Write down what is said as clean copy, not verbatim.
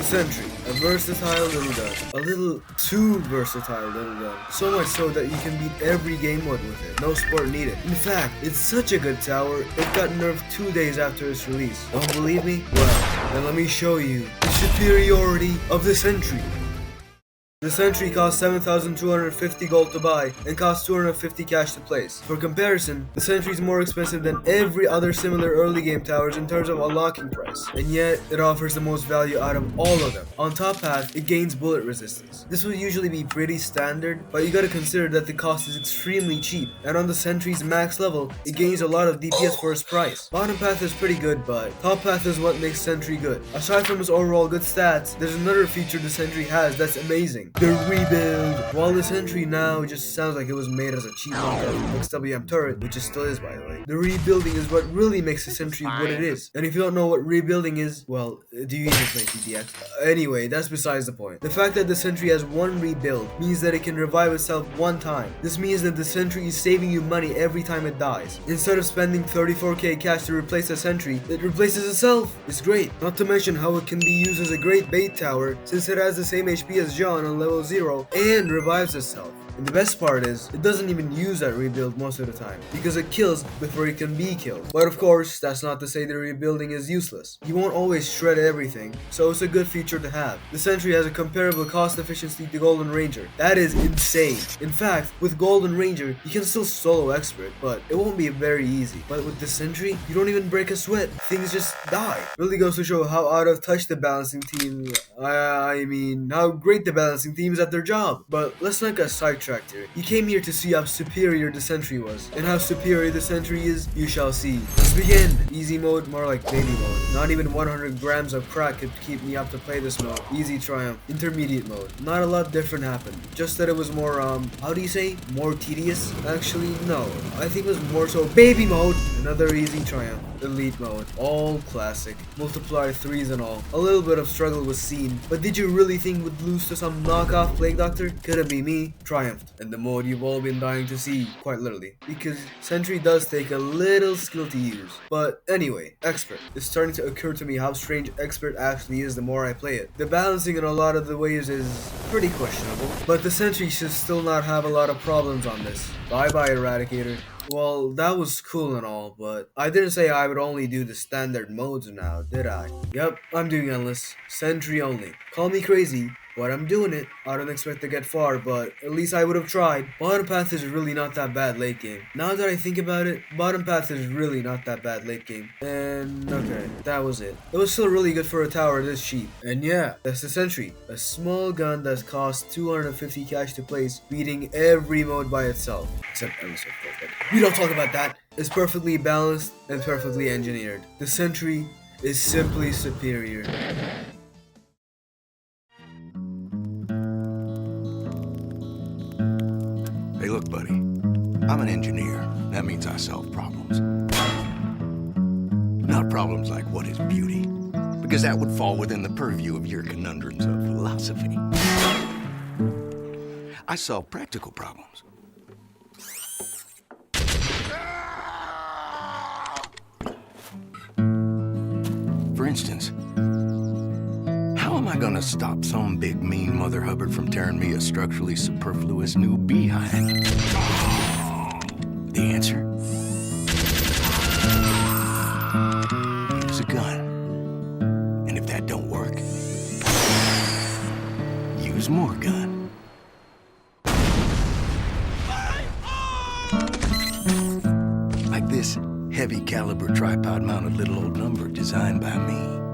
Sentry, a versatile little gun. A little too versatile little gun. So much so that you can beat every game mode with it. No sport needed. In fact, it's such a good tower, it got nerfed 2 days after its release. Don't believe me? Well, then let me show you the superiority of the Sentry. The Sentry costs 7,250 gold to buy and costs 250 cash to place. For comparison, the Sentry is more expensive than every other similar early game towers in terms of unlocking price, and yet it offers the most value out of all of them. On top path, it gains bullet resistance. This would usually be pretty standard, but you gotta consider that the cost is extremely cheap, and on the Sentry's max level, it gains a lot of DPS for its price. Bottom path is pretty good, but top path is what makes Sentry good. Aside from its overall good stats, there's another feature the Sentry has that's amazing. The rebuild. While the Sentry now just sounds like it was made as a cheap knockoff of XWM turret, which it still is by the way. The rebuilding is what really makes the Sentry what it is. And if you don't know what rebuilding is, well, do you even play TDX? Anyway, that's besides the point. The fact that the Sentry has one rebuild means that it can revive itself one time. This means that the Sentry is saving you money every time it dies. Instead of spending 34k cash to replace the Sentry, it replaces itself. It's great. Not to mention how it can be used as a great bait tower since it has the same HP as John on level 0 and revives itself. And the best part is, it doesn't even use that rebuild most of the time, because it kills before it can be killed. But of course, that's not to say the rebuilding is useless. You won't always shred everything, so it's a good feature to have. The Sentry has a comparable cost efficiency to Golden Ranger. That is insane. In fact, with Golden Ranger, you can still solo expert, but it won't be very easy. But with the Sentry, you don't even break a sweat. Things just die. Really goes to show how out of touch the balancing team, I mean, how great the balancing team is at their job. But let's not get sidetracked here. You came here to see how superior the Sentry was, and how superior the Sentry is, you shall see. Let's begin. Easy mode, more like baby mode. Not even 100 grams of crack could keep me up to play this mode. Easy triumph. Intermediate mode. Not a lot different happened. Just that it was more, how do you say? More tedious? Actually, no. I think it was more so baby mode. Another easy triumph. Elite mode. All classic. Multiply 3s and all. A little bit of struggle was seen, but did you really think would lose to some knockoff Plague Doctor? Couldn't be me. Triumphed. And the mode you've all been dying to see, quite literally. Because Sentry does take a little skill to use. But anyway, Expert. It's starting to occur to me how strange Expert actually is the more I play it. The balancing in a lot of the ways is pretty questionable, but the Sentry should still not have a lot of problems on this. Bye bye Eradicator. Well, that was cool and all, but I didn't say I would only do the standard modes now, did I? Yep, I'm doing endless. Sentry only. Call me crazy, but I'm doing it. I don't expect to get far, but at least I would have tried. Bottom path is really not that bad late game. Now that I think about it, bottom path is really not that bad late game. And okay, that was it. It was still really good for a tower this cheap. And yeah, that's the Sentry. A small gun that costs 250 cash to place, beating every mode by itself. Except endless, of course, but we don't talk about that. It's perfectly balanced and perfectly engineered. The Sentry is simply superior. Hey, look, buddy. I'm an engineer. That means I solve problems. Not problems like what is beauty, because that would fall within the purview of your conundrums of philosophy. I solve practical problems. For instance, how am I gonna stop some big mean Mother Hubbard from tearing me a structurally superfluous new behind? The answer? Use a gun. And if that don't work, use more gun. Like this heavy caliber tripod mounted little old number designed by me.